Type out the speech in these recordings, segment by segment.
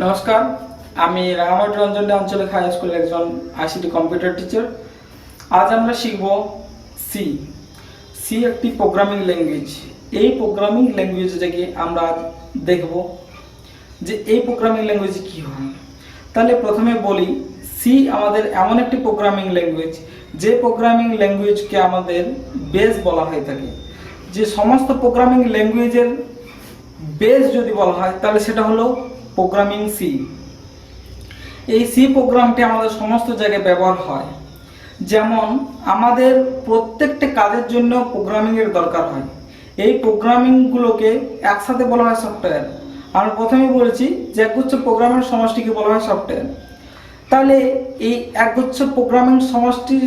নমস্কার, আমি রাঙামাটি রঞ্জন আঞ্চলিক হাই স্কুলের একজন আইসিটি কম্পিউটার টিচার। আজ আমরা শিখব সি। সি একটি প্রোগ্রামিং ল্যাঙ্গুয়েজ। এই প্রোগ্রামিং ল্যাঙ্গুয়েজ থেকে আমরা দেখব যে এই প্রোগ্রামিং ল্যাঙ্গুয়েজে কী হয়। তাহলে প্রথমে বলি, সি আমাদের এমন একটি প্রোগ্রামিং ল্যাঙ্গুয়েজ যে প্রোগ্রামিং ল্যাঙ্গুয়েজকে আমাদের বেস বলা হয়ে থাকে। যে সমস্ত প্রোগ্রামিং ল্যাঙ্গুয়েজের বেস যদি বলা হয় তাহলে সেটা হলো প্রোগ্রামিং সি। এই সি প্রোগ্রামটি আমাদের সমস্ত জায়গায় ব্যবহার হয়। যেমন আমাদের প্রত্যেকটা কাজের জন্য প্রোগ্রামিংয়ের দরকার হয়। এই প্রোগ্রামিংগুলোকে একসাথে বলা হয় সফটওয়্যার। আমি প্রথমেই বলেছি যে একগুচ্ছ প্রোগ্রামের সমষ্টিকে বলা হয় সফটওয়্যার। তাহলে এই একগুচ্ছ প্রোগ্রামিং সমষ্টি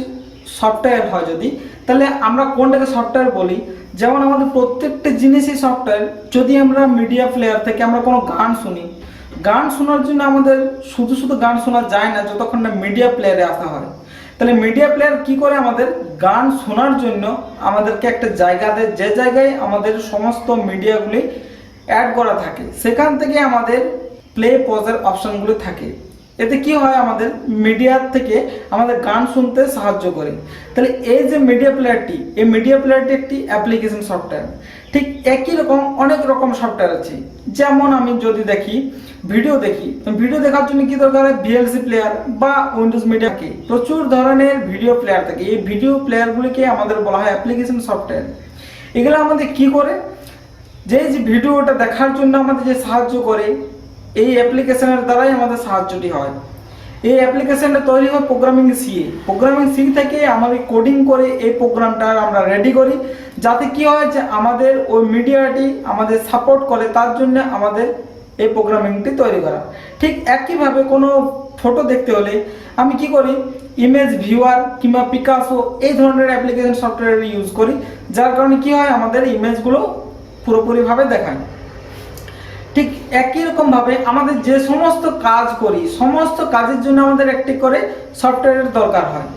সফটওয়্যার হয় যদি, তাহলে আমরা কোনটাকে সফটওয়্যার বলি? যেমন আমাদের প্রত্যেকটা জিনিসই সফটওয়্যার। যদি আমরা মিডিয়া প্লেয়ার থেকে আমরা কোনো গান শুনি, গান শোনার জন্য আমাদের শুধু শুধু গান শোনা যায় না যতক্ষণ না মিডিয়া প্লেয়ারে আসা হয়। তাহলে মিডিয়া প্লেয়ার কি করে? আমাদের গান শোনার জন্য আমাদেরকে একটা জায়গা দেয়, যে জায়গায় আমাদের সমস্ত মিডিয়াগুলি অ্যাড করা থাকে, সেখান থেকে আমাদের প্লে পজের অপশনগুলি থাকে। এতে কি হয়? আমাদের মিডিয়ার থেকে আমাদের গান শুনতে সাহায্য করে। তাহলে এই যে মিডিয়া প্লেয়ারটি, এই মিডিয়া প্লেয়ারটি একটি অ্যাপ্লিকেশন সফটওয়্যার। ঠিক একই রকম অনেক রকম সফটওয়্যার আছে। যেমন আমি যদি দেখি ভিডিও দেখি, ভিডিও দেখার জন্য কি দরকার হয়? ভিএলসি প্লেয়ার বা উইন্ডোজ মিডিয়াকে প্রচুর ধরনের ভিডিও প্লেয়ার থাকে। এই ভিডিও প্লেয়ারগুলিকে আমাদের বলা হয় অ্যাপ্লিকেশন সফটওয়্যার। এগুলো আমাদের কি করে? যে ভিডিওটা দেখার জন্য আমাদের যে সাহায্য করে, এই অ্যাপ্লিকেশনের দ্বারাই আমাদের সাহায্যটি হয়। এই অ্যাপ্লিকেশনটা তৈরি হয় প্রোগ্রামিং সি। প্রোগ্রামিং সি থেকে আমাদের কোডিং করে এই প্রোগ্রামটা আমরা রেডি করি, যাতে কি হয় যে আমাদের ওই মিডিয়াটি আমাদের সাপোর্ট করে। তার জন্য আমাদের এই প্রোগ্রামিংটি তৈরি করা। ঠিক একইভাবে কোনো ফটো দেখতে হলে আমি কি করি? ইমেজ ভিউয়ার কিংবা পিকাসো এই ধরনের অ্যাপ্লিকেশন সফটওয়্যার ইউজ করি, যার কারণে কি হয়? আমাদের ইমেজগুলো পুরোপুরিভাবে দেখায়। ঠিক একই রকমভাবে আমাদের যে সমস্ত কাজ করি, সমস্ত কাজের জন্য আমাদের একটি করে সফটওয়্যারের দরকার হয়।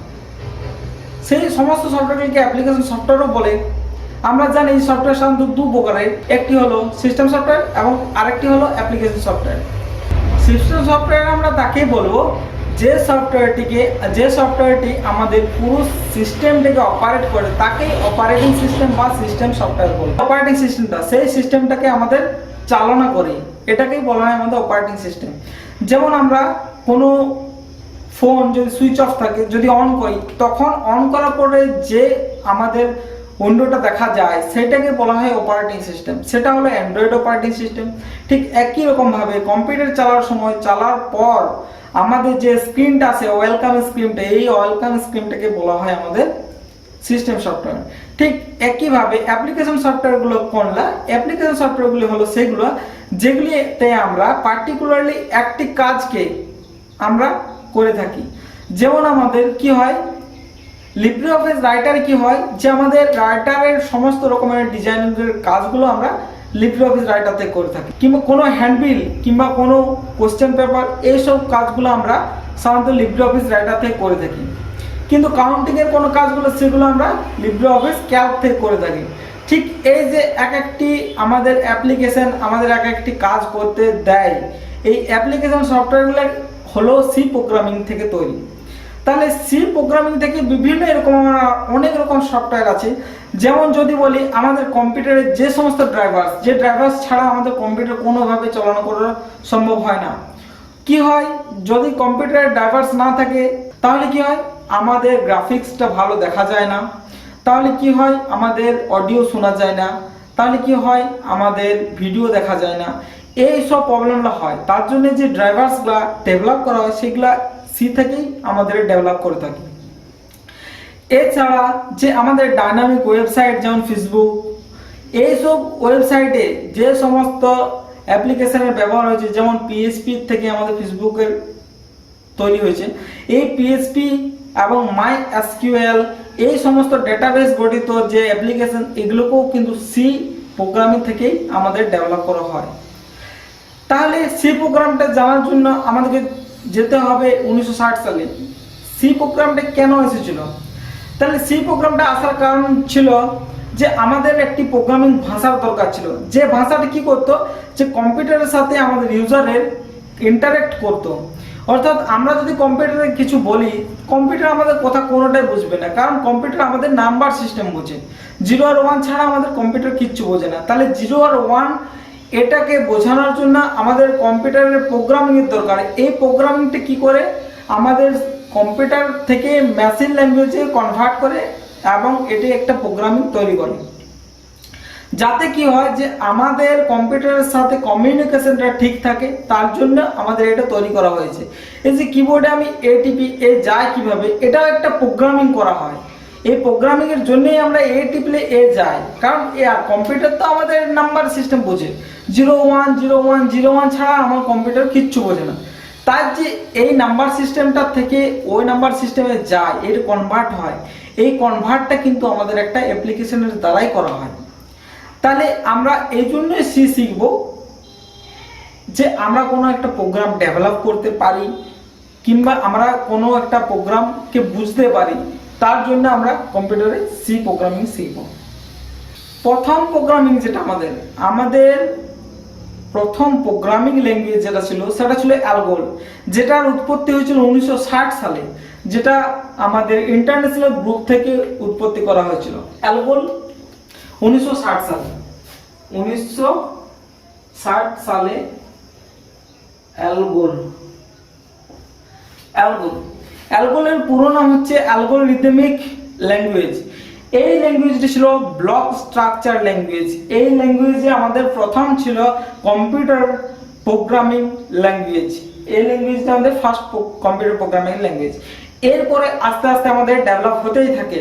সেই সমস্ত সফটওয়্যারকে অ্যাপ্লিকেশন সফটওয়্যারও বলে। আমরা জানি এই সফটওয়্যার সাধারণত দু প্রকারের, একটি হলো সিস্টেম সফটওয়্যার এবং আরেকটি হলো অ্যাপ্লিকেশন সফটওয়্যার। সিস্টেম সফটওয়্যার আমরা তাকেই বলবো যে সফটওয়্যারটি আমাদের পুরো সিস্টেমটাকে অপারেট করে, তাকেই অপারেটিং সিস্টেম বা সিস্টেম সফটওয়্যার বলবো। অপারেটিং সিস্টেমটা সেই সিস্টেমটাকে আমাদের চালনা করে, এটাকেই বলা হয় আমাদের অপারেটিং সিস্টেম। যেমন আমরা কোনো ফোন যদি সুইচ অফ থাকে, যদি অন করি, তখন অন করার পরে যে আমাদের উইন্ডোটা দেখা যায় সেটাকে বলা হয় অপারেটিং সিস্টেম। সেটা হলো অ্যান্ড্রয়েড অপারেটিং সিস্টেম। ঠিক একই রকমভাবে কম্পিউটার চালার সময়, চালার পর আমাদের যে স্ক্রিনটা আছে, ওয়েলকাম স্ক্রিনটা, এই ওয়েলকাম স্ক্রিনটাকে বলা হয় আমাদের সিস্টেম সফটওয়্যার। ঠিক একইভাবে অ্যাপ্লিকেশন সফটওয়্যারগুলো কোনগুলো? অ্যাপ্লিকেশন সফটওয়্যারগুলো হলো সেগুলো যেগুলিতে আমরা পার্টিকুলারলি একটি কাজকে আমরা করে থাকি। যেমন আমাদের কি হয়? লিব্রিঅফিস রাইটারে কি হয় যে আমাদের রাইটারের সমস্ত রকমের ডিজাইনের কাজগুলো আমরা লিব্রিঅফিস রাইটারতে করে থাকি, কিংবা কোনো হ্যান্ডবিল কিংবা কোনো কোশ্চেন পেপার, এইসব কাজগুলো আমরা সাধারণত লিব্রিঅফিস রাইটার থেকে করে থাকি। কিন্তু কাউন্টিংয়ের কোনো কাজগুলো সেগুলো আমরা লিব্রিঅফিস ক্যালক থেকে করে থাকি। ঠিক এই যে এক একটি আমাদের অ্যাপ্লিকেশন আমাদের এক একটি কাজ করতে দেয়, এই অ্যাপ্লিকেশন সফটওয়্যারগুলো হলো সি প্রোগ্রামিং থেকে তৈরি। তাহলে সি প্রোগ্রামিং থেকে বিভিন্ন এরকম অনেক রকম সফটওয়্যার আছে। যেমন যদি বলি, আমাদের কম্পিউটারের যে সমস্ত ড্রাইভার্স ছাড়া আমাদের কম্পিউটার কোনোভাবে চালানো করা সম্ভব হয় না। কি হয়? যদি কম্পিউটারের ড্রাইভার্স না থাকে তাহলে কি হয়? আমাদের গ্রাফিক্সটা ভালো দেখা যায় না। তাহলে কি হয়? আমাদের অডিও শোনা যায় না। তাহলে কি হয়? আমাদের ভিডিও দেখা যায় না। এই সব প্রবলেমগুলো হয়। তার জন্য যে ড্রাইভার্সগুলো ডেভেলপ করা হয় সেগুলা সি থেকেই আমাদের ডেভেলপ করে থাকি। এছাড়া যে আমাদের ডাইনামিক ওয়েবসাইট, যেমন ফেসবুক, এইসব ওয়েবসাইটে যে সমস্ত অ্যাপ্লিকেশনের ব্যবহার হয়েছে, যেমন পিএইচপি থেকে আমাদের ফেসবুকের তৈরি হয়েছে, এই পিএইচপি এবং মাই এসকিউএল, এই সমস্ত ডেটাবেস গঠিত যে অ্যাপ্লিকেশন, এগুলোকেও কিন্তু সি প্রোগ্রামিং থেকেই আমাদের ডেভেলপ করা হয়। তাহলে সি প্রোগ্রামটা জানার জন্য আমাদেরকে যেতে হবে 1960 সালে। সি প্রোগ্রামটা কেন এসেছিল? তাহলে সি প্রোগ্রামটা আসার কারণ ছিল যে আমাদের একটি প্রোগ্রামিং ভাষার দরকার ছিল, যে ভাষাটা কি করতো, যে কম্পিউটারের সাথে আমাদের ইউজারের ইন্টারেক্ট করতো। অর্থাৎ আমরা যদি কম্পিউটারে কিছু বলি, কম্পিউটার আমাদের কথা কোনোটাই বুঝবে না, কারণ কম্পিউটার আমাদের নাম্বার সিস্টেম বোঝে। 0 আর 1 ছাড়া আমাদের কম্পিউটার কিচ্ছু বোঝে না। তাহলে 0 আর 1 এটাকে বোঝানোর জন্য আমাদের কম্পিউটারের প্রোগ্রামিংয়ের দরকার। এই প্রোগ্রামিংটা কি করে আমাদের কম্পিউটার থেকে মেশিন ল্যাঙ্গুয়েজে কনভার্ট করে এবং এটি একটা প্রোগ্রামিং তৈরি করে, যাতে কি হয় যে আমাদের কম্পিউটারের সাথে কমিউনিকেশনটা ঠিক থাকে। তার জন্য আমাদের এটা তৈরি করা হয়েছে। এই যে কিবোর্ডে আমি এ টিপি, এ যায় কিভাবে, এটাও একটা প্রোগ্রামিং করা হয়। এই প্রোগ্রামিং এর জন্যই আমরা এ টিপলে এ যায়, কারণ কম্পিউটার তো আমাদের নাম্বার সিস্টেম বোঝে। 0 1 0 1 0 1 ছাড়া আমার কম্পিউটার কিচ্ছু বোঝে না। তাই যে এই নাম্বার সিস্টেমটা থেকে ওই নাম্বার সিস্টেমে যায়, এর কনভার্ট হয়, এই কনভার্টটা কিন্তু আমাদের একটা অ্যাপ্লিকেশনের দ্বারাই করা হয়। তাহলে আমরা এই জন্যই সি শিখব যে আমরা কোনো একটা প্রোগ্রাম ডেভেলপ করতে পারি কিংবা আমরা কোনো একটা প্রোগ্রামকে বুঝতে পারি, তার জন্য আমরা কম্পিউটারে সি প্রোগ্রামিং শিখব। প্রথম প্রোগ্রামিং যেটা আমাদের প্রথম প্রোগ্রামিং ল্যাঙ্গুয়েজ যেটা ছিল সেটা ছিল অ্যালগোল, যেটার উৎপত্তি হয়েছিল 1960 সালে, যেটা আমাদের ইন্টারন্যাশনাল গ্রুপ থেকে উৎপত্তি করা হয়েছিল। অ্যালগোল 1960 সালে, 1960 সালে অ্যালগোলের পুরো নাম হচ্ছে অ্যালগোরিদমিক ল্যাঙ্গুয়েজ। এই ল্যাঙ্গুয়েজটি ছিল ব্লক স্ট্রাকচার ল্যাঙ্গুয়েজ। এই ল্যাঙ্গুয়েজে আমাদের প্রথম ছিল কম্পিউটার প্রোগ্রামিং ল্যাঙ্গুয়েজ। এই ল্যাঙ্গুয়েজটা আমাদের ফার্স্ট কম্পিউটার প্রোগ্রামিং ল্যাঙ্গুয়েজ। এরপরে আস্তে আস্তে আমাদের ডেভেলপ হতেই থাকে।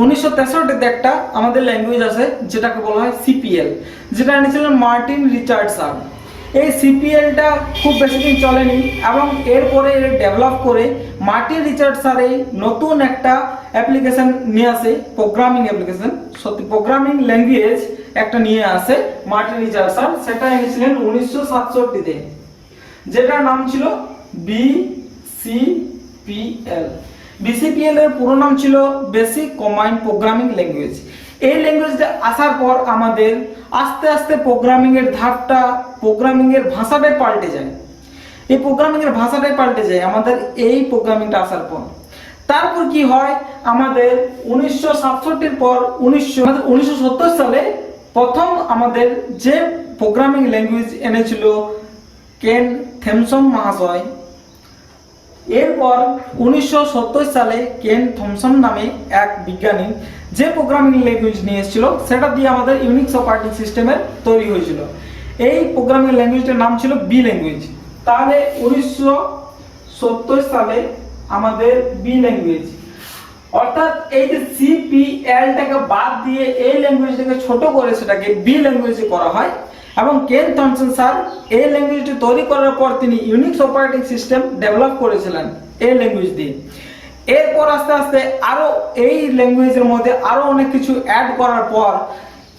1963-তে একটা আমাদের ল্যাঙ্গুয়েজ আছে যেটাকে বলা হয় সিপিএল, যেটা এনেছিলেন মার্টিন রিচার্ডসন। এই সিপিএলটা খুব বেশি দিন চলেনি এবং এরপরে ডেভেলপ করে মার্টিন রিচার্ডসন এই নতুন একটা অ্যাপ্লিকেশন নিয়ে আসে, প্রোগ্রামিং অ্যাপ্লিকেশন, সত্যি প্রোগ্রামিং ল্যাঙ্গুয়েজ একটা নিয়ে আসে মার্টিন রিচার্ডসন। সেটা এনেছিলেন 1967-তে, যেটার নাম ছিল বিসিপিএল। বিসিপিএল এর পুরো নাম ছিল বেসিক কমান্ড প্রোগ্রামিং ল্যাঙ্গুয়েজ। এই ল্যাঙ্গুয়েজটা আসার পর আমাদের আস্তে আস্তে প্রোগ্রামিং এর ধাপটা, প্রোগ্রামিং এর ভাষাটাই পাল্টে যায়। এই প্রোগ্রামিং এর ভাষাটাই পাল্টে যায় আমাদের এই প্রোগ্রামিংটা আসার পর। তারপর কি হয়, আমাদের 1967-এর পর 1970 সালে প্রথম আমাদের যে প্রোগ্রামিং ল্যাঙ্গুয়েজ এনেছিল কেন থমসন মহাশয়। এরপর 1970 সালে কেন থমসন নামে এক বিজ্ঞানী যে প্রোগ্রামিং ল্যাঙ্গুয়েজ নিয়ে এসেছিল, সেটা দিয়ে আমাদের ইউনিক্স অপারেটিং সিস্টেমের তৈরি হয়েছিল। এই প্রোগ্রামিং ল্যাঙ্গুয়েজটার নাম ছিল বি ল্যাঙ্গুয়েজ। তাহলে 1970 সালে আমাদের বি ল্যাঙ্গুয়েজ, অর্থাৎ এই যে সিপিএলটাকে বাদ দিয়ে এই ল্যাঙ্গুয়েজটাকে ছোট করে সেটাকে বি ল্যাঙ্গুয়েজে করা হয়। এবং কেন থমসন স্যার এই ল্যাঙ্গুয়েজটি তৈরি করার পর তিনি ইউনিক্স অপারেটিং সিস্টেম ডেভেলপ করেছিলেন এই ল্যাঙ্গুয়েজ দিয়ে। এরপর আস্তে আস্তে আরো এই ল্যাঙ্গুয়েজের মধ্যে আরো অনেক কিছু অ্যাড করার পর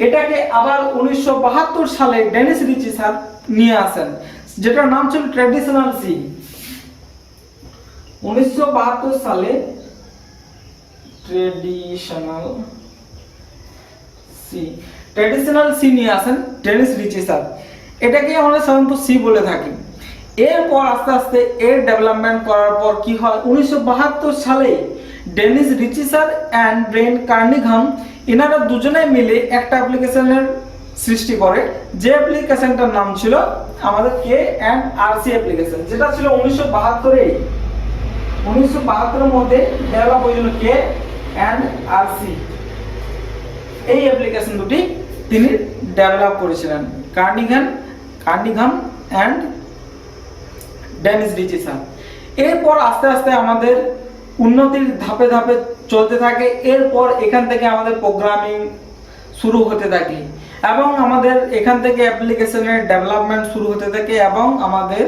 এটাকে আবার 1972 সালে ডেনিস রিচি স্যার নিয়ে আসেন, যেটার নাম ছিল ট্র্যাডিশনাল সি। 1972 সালে ট্র্যাডিশনাল সি নিয়ে আসেন ডেনিস রিচি স্যার। এটাকে আমরা সাধারণত সি বলে থাকি। এরপর আস্তে আস্তে এর ডেভেলপমেন্ট করার পর কি হয়, 1972 সালে Dennis Ritchie sir and Brian Kernighan এনারা দুজনে মিলে একটা অ্যাপ্লিকেশনের সৃষ্টি করে, যে অ্যাপ্লিকেশনটার নাম ছিল আমাদের কে অ্যান্ড আরসি অ্যাপ্লিকেশন, যেটা ছিল 1972 এর মধ্যে ডেভেলপ হয়েছিল কে অ্যান্ড আরসি। এই অ্যাপ্লিকেশন দুটি তিনি ডেভেলপ করেছিলেন, কার্নিঘাম অ্যান্ড ডেনিস রিচি স্যার। এরপর আস্তে আস্তে আমাদের উন্নতির ধাপে ধাপে চলতে থাকে। এরপর এখান থেকে আমাদের প্রোগ্রামিং শুরু হতে থাকে এবং আমাদের এখান থেকে অ্যাপ্লিকেশনের ডেভেলপমেন্ট শুরু হতে থাকে এবং আমাদের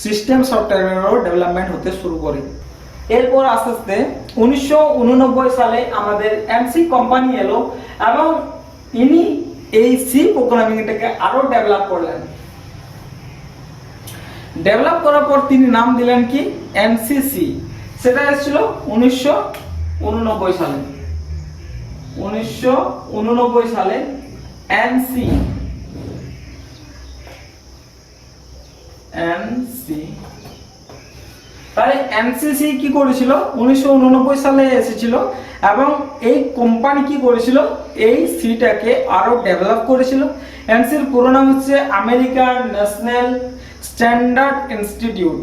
সিস্টেম সফটওয়্যারেরও ডেভেলপমেন্ট হতে শুরু করে। এরপর আস্তে আস্তে 1989 সালে আমাদের এমসি কোম্পানি এলো এবং ইনি এই সি প্রোগ্রামিংটাকে আরো ডেভেলপ করলেন। ডেভেলপ করার পর তিনি নাম দিলেন কি এনসিসি। সেটা এসেছিল 1989 সালে। 1989 সালে এনসি। তাহলে এনসিসি কি করেছিল 1989 সালে এসেছিল এবং এই কোম্পানি কি করেছিল এই সিটাকে আরো ডেভেলপ করেছিল। এনসির পুরো নাম হচ্ছে আমেরিকান ন্যাশনাল স্ট্যান্ডার্ড ইনস্টিটিউট।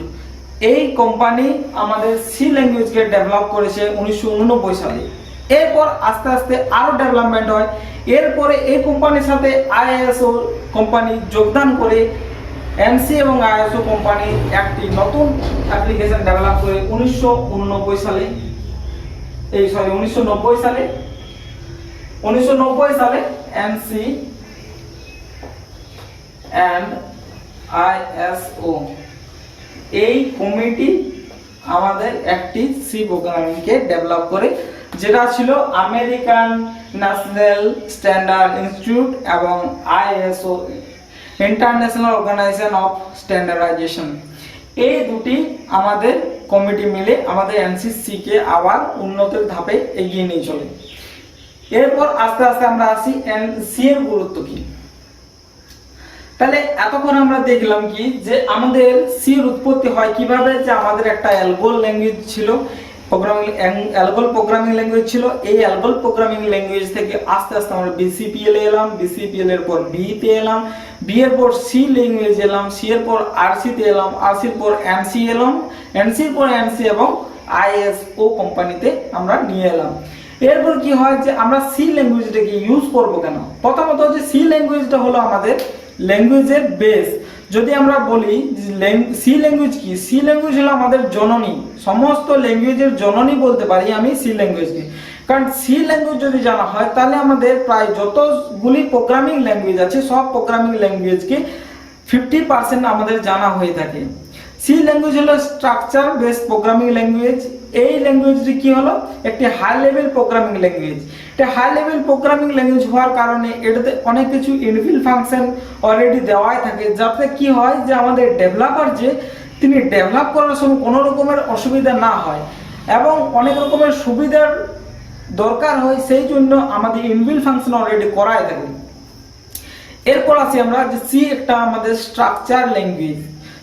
এই কোম্পানি আমাদের সি ল্যাঙ্গুয়েজকে ডেভেলপ করেছে 1989 সালে। এরপর আস্তে আস্তে আরো ডেভেলপমেন্ট হয়। এরপরে এই কোম্পানির সাথে আইএসও কোম্পানি যোগদান করে এনসি এবং আইএসও কোম্পানি একটি নতুন অ্যাপ্লিকেশন ডেভেলপ করে 1990 সালে এনসি এন্ড আইএসও এই কমিটি আমাদের একটি সি প্রোগ্রামিংকে ডেভেলপ করে, যেটা ছিল আমেরিকান ন্যাশনাল স্ট্যান্ডার্ড ইনস্টিটিউট এবং ISO International Organization of Standardization. এই দুটি আমাদের কমিটি মিলে আমাদের এনসিসি কে আবার উন্নতির ধাপে এগিয়ে নিয়ে চলে। এরপর আস্তে আস্তে আমরা আসি এনসি এর গুরুত্ব কি। তাহলে এতক্ষণ আমরা দেখলাম কি যে আমাদের সি এর উৎপত্তি হয় কিভাবে, যে আমাদের একটা অ্যালগোল ল্যাঙ্গুয়েজ ছিল, অ্যালগোল প্রোগ্রামিং ল্যাঙ্গুয়েজ ছিল। এই অ্যালগোল প্রোগ্রামিং ল্যাঙ্গুয়েজ থেকে আস্তে আস্তে আমরা বিসিপিএল এলাম, বিসিপিএল এর পর বি তে এলাম, বি এর পর সি ল্যাঙ্গুয়েজ এলাম, সি এর পর আরসি তে এলাম, আরসির পর এনসি এলাম, এনসির পর এনসি এবং আইএসও কোম্পানিতে আমরা নিয়ে এলাম। এরপর কি হয় যে আমরা সি ল্যাঙ্গুয়েজটাকে ইউজ করব কেন। প্রথমত যে সি ল্যাঙ্গুয়েজটা হলো আমাদের ল্যাঙ্গুয়েজের বেস। যদি আমরা বলি সি ল্যাঙ্গুয়েজ কি, সি ল্যাঙ্গুয়েজ হলো আমাদের জননী, সমস্ত ল্যাঙ্গুয়েজের জননী বলতে পারি আমি সি ল্যাঙ্গুয়েজকে। কারণ সি ল্যাঙ্গুয়েজ যদি জানা হয় তাহলে আমাদের প্রায় যতগুলি প্রোগ্রামিং ল্যাঙ্গুয়েজ আছে সব প্রোগ্রামিং ল্যাঙ্গুয়েজকে 50% আমাদের জানা হয়ে থাকে। সি ল্যাঙ্গুয়েজ হলো স্ট্রাকচার বেসড প্রোগ্রামিং ল্যাঙ্গুয়েজ। এই ল্যাঙ্গুয়েজটি কি হলো একটি হাই লেভেল প্রোগ্রামিং ল্যাঙ্গুয়েজ। এটা হাই লেভেল প্রোগ্রামিং ল্যাঙ্গুয়েজ হওয়ার কারণে এটাতে অনেক কিছু ইনবিল্ট ফাংশন অলরেডি দেওয়াই থাকে, যাতে কি হয় যে আমাদের ডেভেলপার যে তিনি ডেভেলপ করার সময় কোনো রকমের অসুবিধা না হয় এবং অনেক রকমের সুবিধার দরকার হয়, সেই জন্য আমাদের ইনবিল্ট ফাংশন অলরেডি করাই থাকে। এরপর আসি আমরা যে সি একটা আমাদের structure language.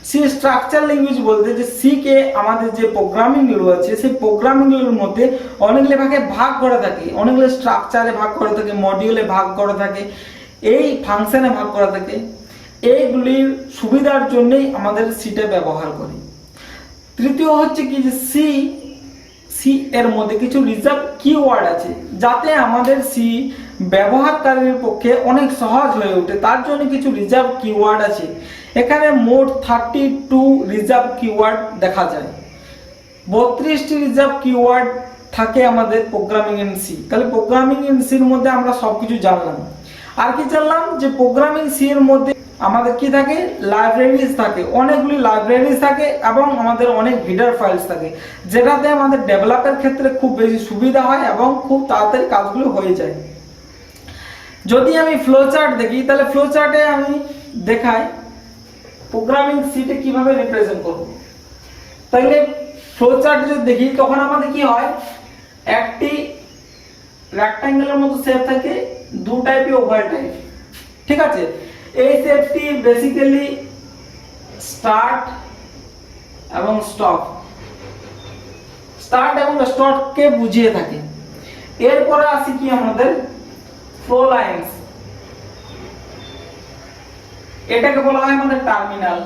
C structure language বলতে যে সি কে আমাদের যে প্রোগ্রামিং গুলো আছে সেই প্রোগ্রামিং গুলোর মধ্যে অনেকগুলো ভাগে ভাগ করে থাকে, অনেকগুলো স্ট্রাকচারে ভাগ করে থাকে, মডিউলে ভাগ করে থাকে, এই ফাংশনে ভাগ করে থাকে। এইগুলির সুবিধার জন্যই আমাদের সিটা ব্যবহার করি। তৃতীয় হচ্ছে কি যে সি এর মধ্যে কিছু রিজার্ভ কিওয়ার্ড আছে, যাতে আমাদের সি ব্যবহারকারীর পক্ষে অনেক সহজ হয়ে ওঠে, তার জন্য কিছু রিজার্ভ কিওয়ার্ড আছে। এখানে মোট 32 রিজার্ভ কিওয়ার্ড দেখা যায়, 32টি রিজার্ভ কিওয়ার্ড থাকে আমাদের প্রোগ্রামিং ইন সি। তাহলে প্রোগ্রামিং ইন সির মধ্যে আমরা সবকিছু জানলাম। আর কি জানলাম যে প্রোগ্রামিং সি এর মধ্যে আমাদের কি থাকে, লাইব্রেরিজ থাকে, অনেকগুলি লাইব্রেরিজ থাকে এবং আমাদের অনেক হেডার ফাইলস থাকে, যেটাতে আমাদের ডেভেলপের ক্ষেত্রে খুব বেশি সুবিধা হয় এবং খুব তাড়াতাড়ি কাজগুলো হয়ে যায়। যদি আমি ফ্লো চার্ট দেখি তাহলে ফ্লো চার্টে আমি দেখাই প্রোগ্রামিং সিটে কিভাবে রিপ্রেজেন্ট করব। তাহলে ফ্লো চার্ট যদি দেখি তখন আমাদের কি হয়, একটি রেক্ট্যাঙ্গেলের মতো শেপ থাকে, দু টাইপই ওভাল টাইপ, ঠিক আছে। এই শেপটি বেসিক্যালি স্টার্ট এবং স্টপ কে বুঝিয়ে থাকে। এরপরে আসি কি আমাদের ফ্লো লাইন্স, এটাকে বলা হয় আমাদের টার্মিনাল,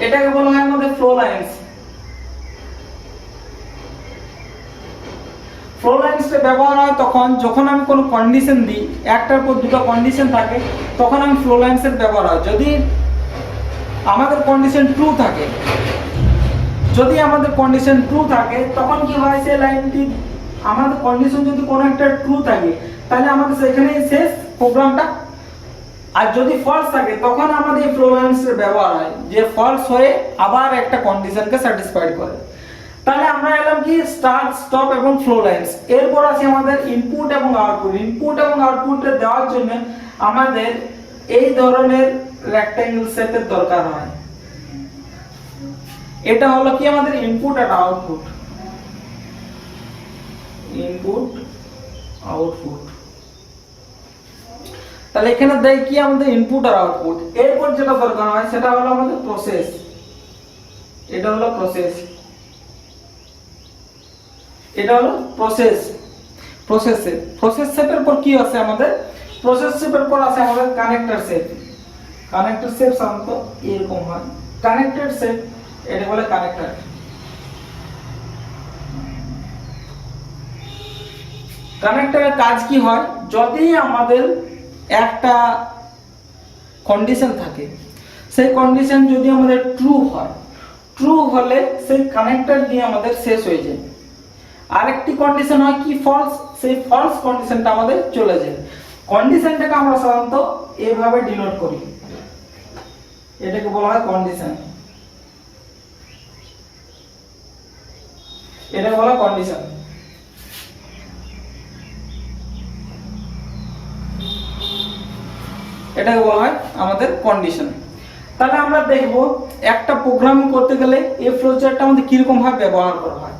এটাকে বলা হয় আমাদের ফ্লো লাইন্স। ফ্লো লাইন্সটা ব্যবহার হয় তখন যখন আমি কোনো কন্ডিশন দিই, একটার পর দুটো কন্ডিশন থাকে, তখন আমি ফ্লো লাইন্সের ব্যবহার হয়। যদি আমাদের কন্ডিশন ট্রু থাকে, তখন কি হয় সেই লাইনটি, আমাদের কন্ডিশন যদি কোনো একটা ট্রু থাকে তাহলে আমাদের সেখানেই শেষ প্রোগ্রামটা। আর যদি ফলস থাকে তখন আমাদের এই ফ্লো লাইন্সের ব্যবহার হয়, যে ফলস হয়ে আবার একটা কন্ডিশনকে স্যাটিসফাইড করে। তাহলে আমরা এলাম কি স্টার্ট, স্টপ এবং ফ্লো লাইন্স। এরপর আছে আমাদের ইনপুট এবং আউটপুট। ইনপুট এবং আউটপুটে দেওয়ার জন্য আমাদের এই ধরনের রেক্ট্যাঙ্গেল শেপের দরকার হয়। এটা হলো কি আমাদের ইনপুট আর আউটপুট। তাহলে এখানে দেয় কি আমাদের ইনপুট আর আউটপুট। এরপর যেটা দরকার হয় সেটা হলো আমাদের প্রসেস। এটা হলো প্রসেস, এটা হলো প্রসেস। প্রসেস শেপের পর কি আছে আমাদের? প্রসেস শেপের পর আছে আমাদের কানেক্টর শেপ। কানেক্টর শেপ সাধারণত এরকম হয়, কানেক্টেড শেপ, এটা বলে কানেক্টর। কানেক্টরের কাজ কি হয়? যদি আমাদের একটা কন্ডিশন থাকে, সেই কন্ডিশন যদি আমাদের ট্রু হয়, ট্রু হলে সেই কানেক্টর দিয়ে আমাদের শেষ হয়ে যায়। আরেকটি কন্ডিশন হয় কি ফলস, সেই ফলস কন্ডিশনটা আমাদের চলে যায়। কন্ডিশনটাকে আমরা সাধারণত এভাবে ডিনোট করি, এটাকে বলা হয় কন্ডিশন, এটা বলা কন্ডিশন। এটাকে বলা হয় আমাদের কন্ডিশন। তাহলে আমরা দেখব একটা প্রোগ্রামিং করতে গেলে এই ফ্লোচার্টটা আমাদের কিরকম ভাবে ব্যবহার করা হয়।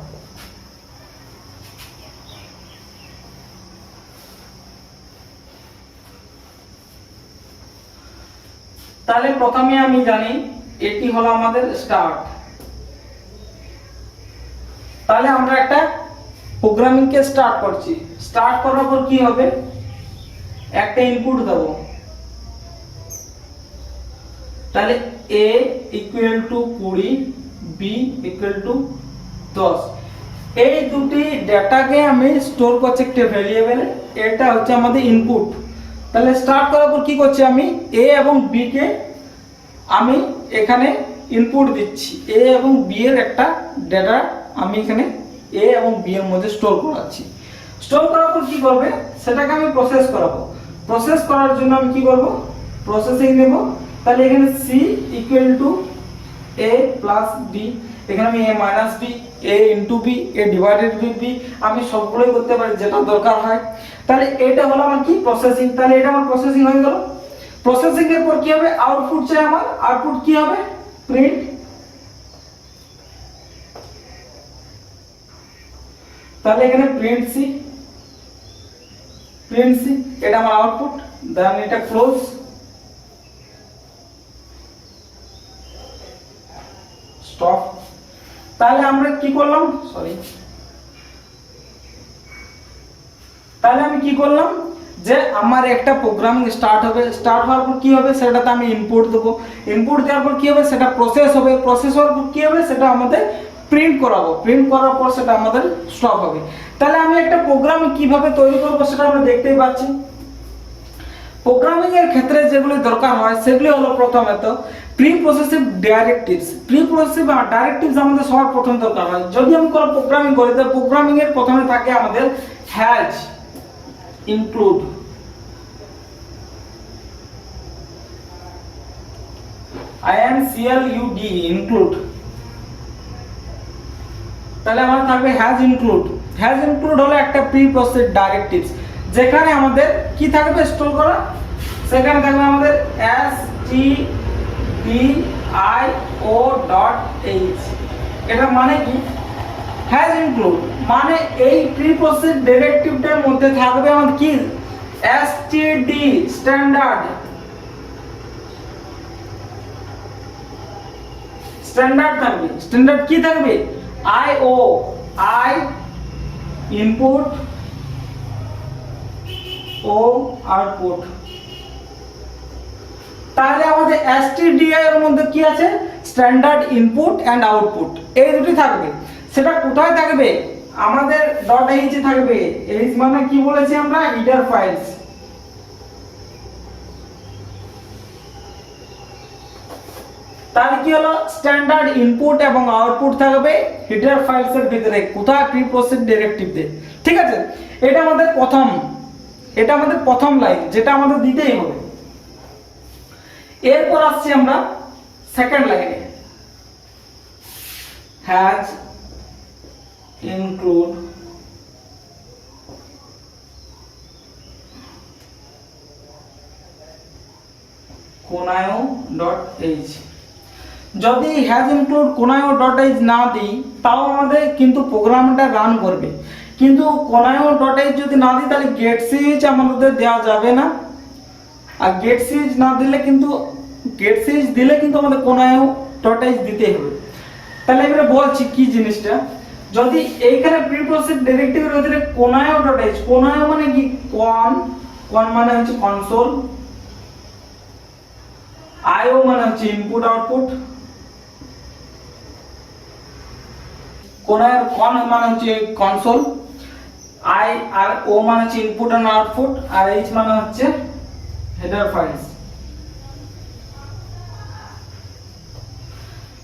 তাহলে প্রথমে আমি জানি এটি হলো আমাদের স্টার্ট। তাহলে আমরা একটা প্রোগ্রামিং কে স্টার্ট করছি। স্টার্ট করার পর কি হবে? একটা ইনপুট দেব। তাহলে a equal to 20, b equal to 10। এই দুটি ডেটাকে আমি স্টোর করছি একটা ভেরিয়েবলে, এটা হচ্ছে আমাদের ইনপুট। তাহলে স্টার্ট করার পর কি করছি? আমি a এবং b কে আমি এখানে ইনপুট দিচ্ছি। a এবং b এর একটা ডেটা আমি এখানে a এবং b এর মধ্যে স্টোর করাচ্ছি। স্টোর করার পর কি করবে? সেটাকে আমি প্রসেস করাবো। প্রসেস করার জন্য আমি কি করব? প্রসেসিং নেব। তাহলে এখানে c equal to a plus b, এখানে আমি a minus b, a into b, a divided by b, আমি সবগুলোই করতে পারি যেটা দরকার হয়। তাহলে এটা হলো আমার কি? প্রসেসিং। তাহলে এটা আমার প্রসেসিং হয়ে গেল। প্রসেসিং এর পর কি হবে? আউটপুট চাই আমার। আউটপুট কি হবে? প্রিন্ট। তাহলে এখানে প্রিন্ট সি, প্রিন্ট সি, এটা আমার আউটপুট। দেন এটা ক্লোজ। স্টপ। তাহলে আমরা কি করলাম? তাহলে আমি কি করলাম? যে আমার একটা প্রোগ্রামিং স্টার্ট হবে। স্টার্ট হওয়ার পর কি হবে? সেটাতে আমি ইনপুট দেবো। ইনপুট দেওয়ার পর কি হবে? সেটা প্রসেস হবে। প্রসেস হওয়ার পর কি হবে? সেটা আমাদের প্রিন্ট করাবো। প্রিন্ট করার পর সেটা আমাদের স্টপ হবে। তাহলে আমি একটা প্রোগ্রাম কিভাবে তৈরি করব সেটা আমরা দেখতেই পাচ্ছি। প্রোগ্রামিং এর ক্ষেত্রে যেগুলি দরকার হয় সেগুলি হলো প্রথমত প্রি প্রসেসিভ ডাইরেক্টিভস। প্রি প্রসেসিভ আর ডাইরেক্টিভস আমাদের সবার প্রথম দরকার হয়। যদি আমি কোনো প্রোগ্রামিং করি তাহলে প্রোগ্রামিং এর প্রথমে থাকে আমাদের হ্যাজ ইনক্লুড। INCLUD include. তাহলে আমার থাকবে হ্যাজ ইনক্লুড। হ্যাজ ইনক্লুড হলো একটা প্রি প্রসেসড ডাইরেক্টিভস, যেখানে আমাদের কি থাকবে স্টোর করা? সেখানে থাকবে আমাদের stdio.h। এটা মানে কি? হ্যাজ ইনক্লুড মানে এই প্রি প্রসেসড ডাইরেক্টিভটার মধ্যে থাকবে আমাদের কি? std standard. স্ট্যান্ডার্ড থাকবে। স্ট্যান্ডার্ড কি থাকবে? IO, I input, O output. তাহলে আমাদের stdi এর মধ্যে কি আছে? স্ট্যান্ডার্ড ইনপুট এন্ড আউটপুট, এই দুটি থাকবে। সেটা কোথায় থাকবে? আমাদের .h থাকবে। h মানে কি বলেছি আমরা? Header files. তাহলে কি হলো? স্ট্যান্ডার্ড ইনপুট এবং আউটপুট থাকবে হেডার ফাইলস এর ভিতরে। কোথায়? প্রি প্রসেসড ডাইরেক্টিভ তে। ঠিক আছে, এটা আমাদের প্রথম লাইন, যেটা আমাদের দিতেই হবে। এরপর আসছি আমরা সেকেন্ড লাইনে। হ্যাজ ইনক্লুড কোনায়ো.h। যদি হ্যাজ ইনক্লুড কোনায়ো.h না দিই তাও আমাদের কিন্তু প্রোগ্রামটা রান করবে। কিন্তু কোনায়ো.h যদি না দিই তাহলে গেট সুইচ আমাদের দেওয়া যাবে না। আর গেট সুইচ না দিলে কিন্তু, গেট সুইচ দিলে কিন্তু আমাদের কোনায়ও ডট এইচ দিতেই হবে। তাহলে এবারে বলছি কি জিনিসটা, যদি এইখানে প্রিপ্রসেস ডাইরেক্টিভের ভিতরে কোনায়ও ডট এইচ, কোনায়ও মানে কি, কোন মানে হচ্ছে কনসোল, আইও মানে হচ্ছে ইনপুট আউটপুট, কোনায় কোন মানে হচ্ছে কনসোল, আই আর ও মানে হচ্ছে ইনপুট এন্ড আউটপুট, আর এইচ মানে হচ্ছে হেডার ফাইলস।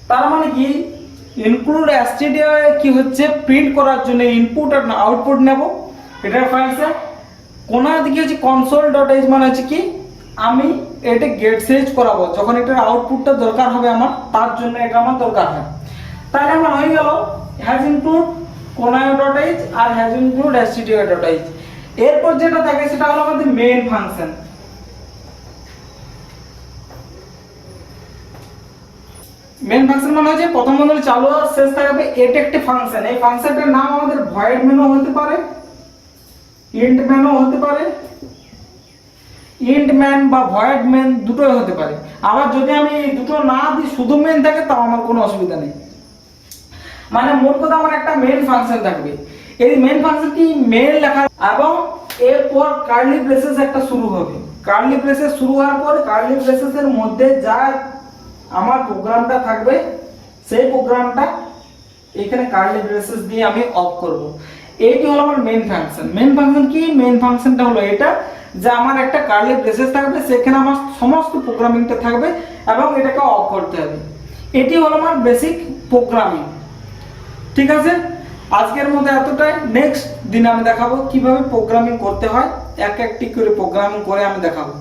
তার মানে কি, ইনক্লুড stdio কি হচ্ছে, প্রিন্ট করার জন্য ইনপুট আর আউটপুট নেব হেডার ফাইলসে। কোনার দিকে হচ্ছে console.h মানে হচ্ছে কি, আমি এটা গেট সুইচ করাবো, যখন এটার আউটপুটটা দরকার হবে আমার, তার জন্য এটা আমার দরকার হয়। তাহলে আমার হয়ে গেল হ্যাজ ইনক্লুড কোনায়.h আর হ্যাজ ইনক্লুড stdio.h। এরপর যেটা থাকে সেটা হলো আমাদের মেইন ফাংশন। মেইন ফাংশন মানে হচ্ছে প্রথম বন্ধনী চালু আর শেষ থাকবে, এটা একটা ফাংশন। এই ফাংশনটার নাম আমাদের ভয়েড মেনু হতে পারে, ইন্ট মেনু হতে পারে, ইন্ট ম্যান বা ভয়েড মেন দুটোই হতে পারে। আবার যদি আমি এই দুটো না দিই, শুধু মেন থাকে, তাও আমার কোনো অসুবিধা নেই। মানে মোট কথা আমার একটা মেইন ফাংশন থাকবে। এই মেইন ফাংশন কি, মেইন লেখা এবং এরপর কার্লি ব্রেসেস একটা শুরু হবে। কার্লি ব্রেসেস শুরু হওয়ার পর কার্লি ব্রেসেসের মধ্যে যা আমার প্রোগ্রামটা থাকবে, সেই প্রোগ্রামটা এখানে কার্লি ব্রেসেস দিয়ে আমি অফ করব। এইটি হলো আমার মেইন ফাংশন। মেইন ফাংশন কি, মেইন ফাংশনটা হলো এটা যে আমার একটা কার্লি ব্রেসেস থাকবে, সেখানে আমার সমস্ত প্রোগ্রামিংটা থাকবে এবং এটাকে অফ করতে হবে। এটি হলো আমার বেসিক প্রোগ্রামিং। ঠিক আছে, আজকের মতো এতটাই। নেক্সট দিনে আমি দেখাবো কিভাবে প্রোগ্রামিং করতে হয়, এক একটি করে প্রোগ্রামিং করে আমি দেখাবো।